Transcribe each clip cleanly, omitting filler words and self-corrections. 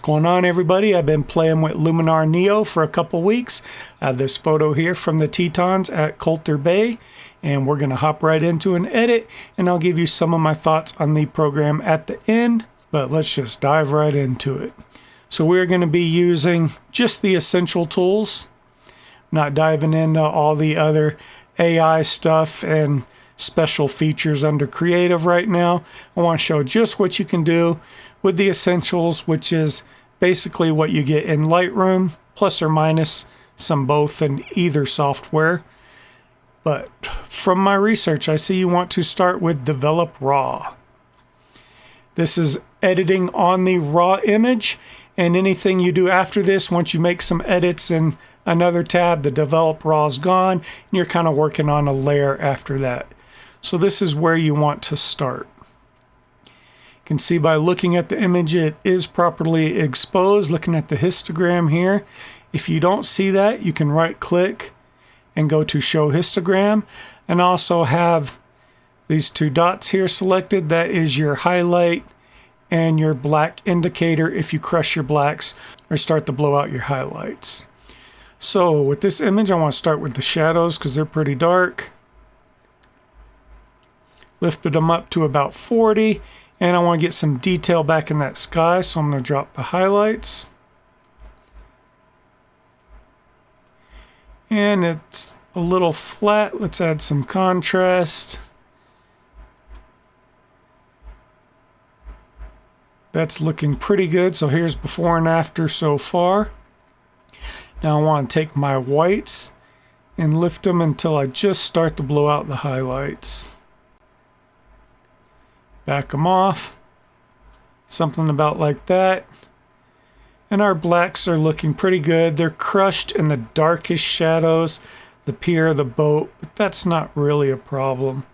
going on, everybody? I've been playing with Luminar Neo for a couple weeks. I have this photo here from the Tetons at Colter Bay, and we're going to hop right into an edit, and I'll give you some of my thoughts on the program at the end, but let's just dive right into it. So we're going to be using just the essential tools, not diving into all the other AI stuff and special features under creative right now. I want to show just what you can do with the essentials, which is basically what you get in Lightroom, plus or minus some both in either software. But from my research, I see you want to start with Develop Raw. This is editing on the raw image, and anything you do after this, once you make some edits in another tab, the Develop Raw is gone, and you're kind of working on a layer after that. So this is where you want to start. You can see by looking at the image, it is properly exposed. Looking at the histogram here, if you don't see that, you can right click and go to show histogram, and also have these two dots here selected. That is your highlight and your black indicator if you crush your blacks or start to blow out your highlights. So with this image, I want to start with the shadows because they're pretty dark. Lifted them up to about 40, and I want to get some detail back in that sky, so I'm going to drop the highlights. And it's a little flat. Let's add some contrast. That's looking pretty good. So here's before and after so far. Now I want to take my whites and lift them until I just start to blow out the highlights. Back them off. Something about like that. And our blacks are looking pretty good. They're crushed in the darkest shadows, the pier, the boat, but that's not really a problem.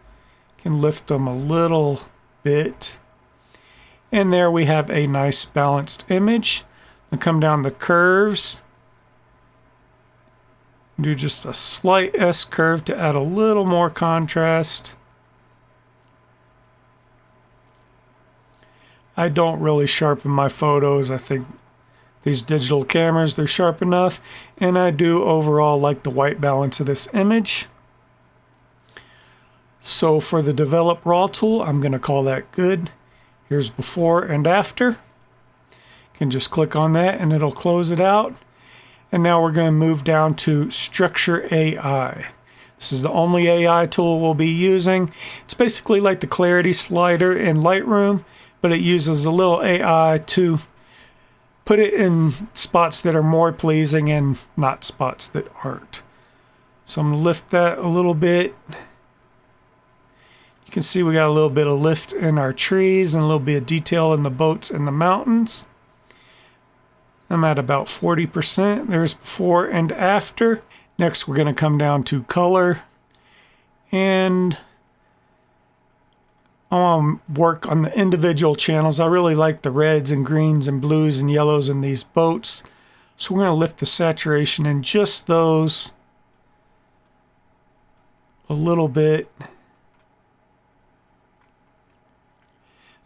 Can lift them a little bit. And there we have a nice balanced image. I'll come down the curves. Do just a slight S curve to add a little more contrast. I don't really sharpen my photos. I think these digital cameras, they're sharp enough. And I do overall like the white balance of this image. So for the Develop Raw tool, I'm going to call that good. Here's before and after. You can just click on that and it'll close it out. And now we're going to move down to Structure AI. This is the only AI tool we'll be using. It's basically like the clarity slider in Lightroom, but it uses a little AI to put it in spots that are more pleasing and not spots that aren't. So I'm going to lift that a little bit. You can see we got a little bit of lift in our trees and a little bit of detail in the boats and the mountains. I'm at about 40%. There's before and after. Next, we're going to come down to color, and I want to work on the individual channels. I really like the reds and greens and blues and yellows in these boats. So we're going to lift the saturation in just those a little bit.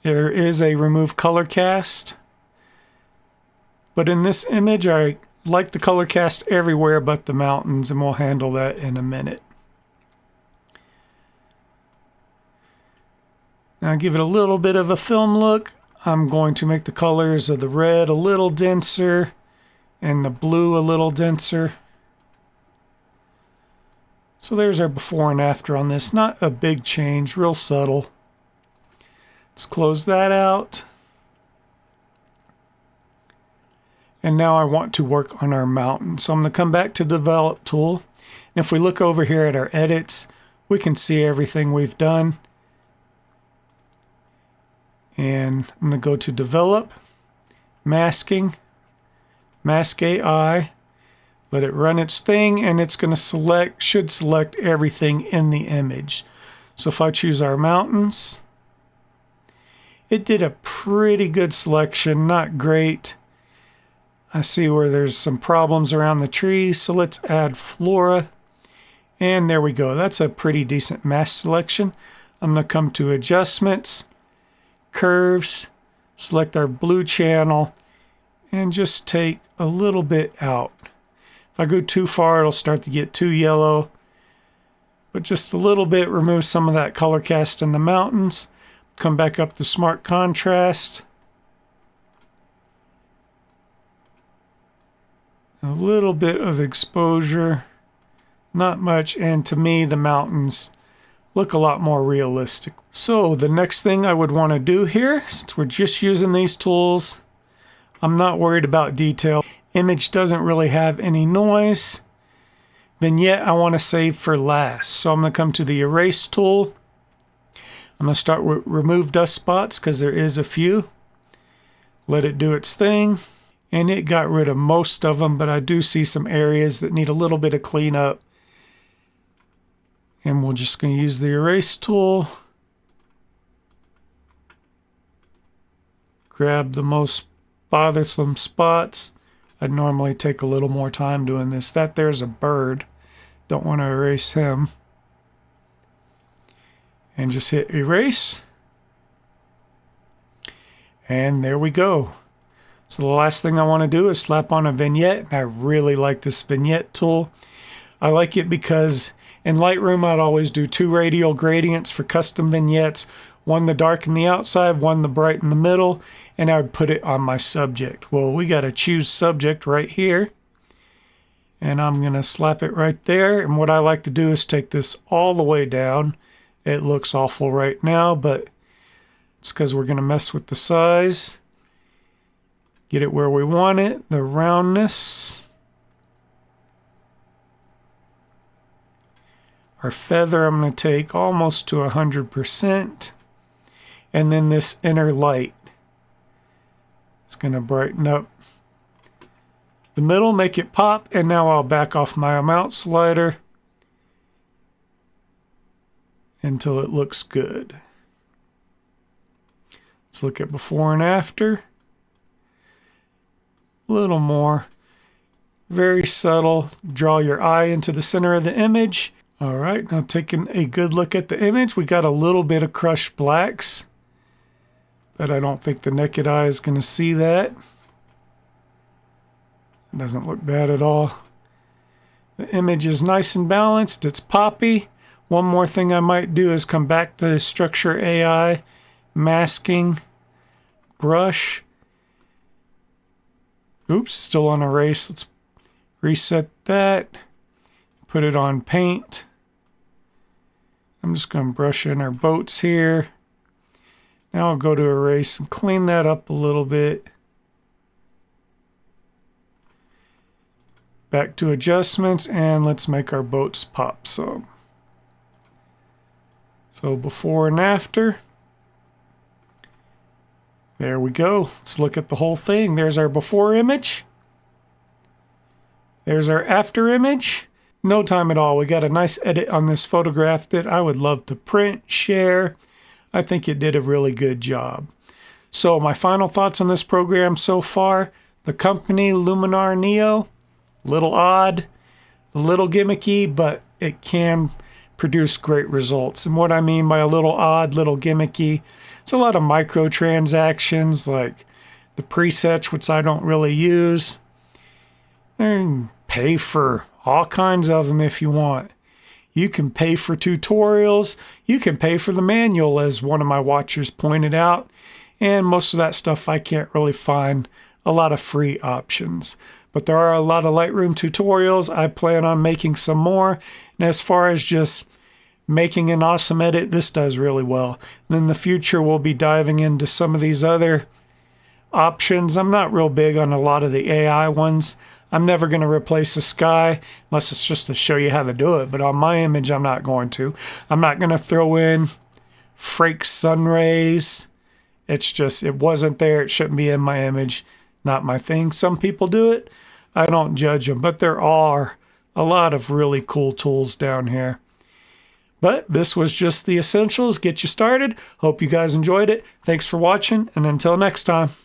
There is a remove color cast. But in this image, I like the color cast everywhere but the mountains, and we'll handle that in a minute. Now give it a little bit of a film look. I'm going to make the colors of the red a little denser and the blue a little denser. So there's our before and after on this. Not a big change, real subtle. Let's close that out. And now I want to work on our mountain. So I'm going to come back to Develop tool. And if we look over here at our edits, we can see everything we've done. And I'm going to go to Develop, Masking, Mask AI, let it run its thing, and it's going to should select everything in the image. So if I choose our mountains, it did a pretty good selection, not great. I see where there's some problems around the trees, so let's add flora. And there we go. That's a pretty decent mask selection. I'm going to come to Adjustments, Curves, select our blue channel, and just take a little bit out. If I go too far, it'll start to get too yellow. But just a little bit, remove some of that color cast in the mountains. Come back up to smart contrast. A little bit of exposure. Not much, and to me, the mountains look a lot more realistic. So the next thing I would want to do here, since we're just using these tools, I'm not worried about detail. Image doesn't really have any noise. Vignette I want to save for last. So I'm going to come to the erase tool. I'm going to start with remove dust spots because there is a few. Let it do its thing. And it got rid of most of them, but I do see some areas that need a little bit of cleanup. And we're just going to use the erase tool. Grab the most bothersome spots. I'd normally take a little more time doing this. That there's a bird. Don't want to erase him. And just hit erase. And there we go. So the last thing I want to do is slap on a vignette. I really like this vignette tool. I like it because in Lightroom, I'd always do 2 radial gradients for custom vignettes. One the dark in the outside, one the bright in the middle, and I would put it on my subject. Well, we got to choose subject right here. And I'm going to slap it right there. And what I like to do is take this all the way down. It looks awful right now, but it's because we're going to mess with the size. Get it where we want it, the roundness. Our feather I'm going to take almost to 100%. And then this inner light. It's going to brighten up the middle, make it pop, and now I'll back off my amount slider until it looks good. Let's look at before and after. A little more. Very subtle. Draw your eye into the center of the image. All right, now taking a good look at the image, we got a little bit of crushed blacks, but I don't think the naked eye is going to see that. It doesn't look bad at all. The image is nice and balanced. It's poppy. One more thing I might do is come back to Structure AI, Masking, Brush. Oops, still on erase. Let's reset that. Put it on Paint. I'm just going to brush in our boats here. Now I'll go to erase and clean that up a little bit. Back to adjustments, and let's make our boats pop some. So before and after. There we go. Let's look at the whole thing. There's our before image. There's our after image. No time at all. We got a nice edit on this photograph that I would love to print, share. I think it did a really good job. So my final thoughts on this program so far. The company Luminar Neo, little odd, a little gimmicky, but it can produce great results. And what I mean by a little odd, little gimmicky, it's a lot of microtransactions like the presets, which I don't really use. And pay for all kinds of them if you want. You can pay for tutorials. You can pay for the manual, as one of my watchers pointed out. And most of that stuff I can't really find a lot of free options. But there are a lot of Lightroom tutorials. I plan on making some more. And as far as just making an awesome edit, this does really well. And in the future, we'll be diving into some of these other options. I'm not real big on a lot of the AI ones. I'm never going to replace the sky unless it's just to show you how to do it. But on my image, I'm not going to. I'm not going to throw in fake sun rays. It's just, it wasn't there. It shouldn't be in my image. Not my thing. Some people do it. I don't judge them. But there are a lot of really cool tools down here. But this was just the essentials. Get you started. Hope you guys enjoyed it. Thanks for watching. And until next time.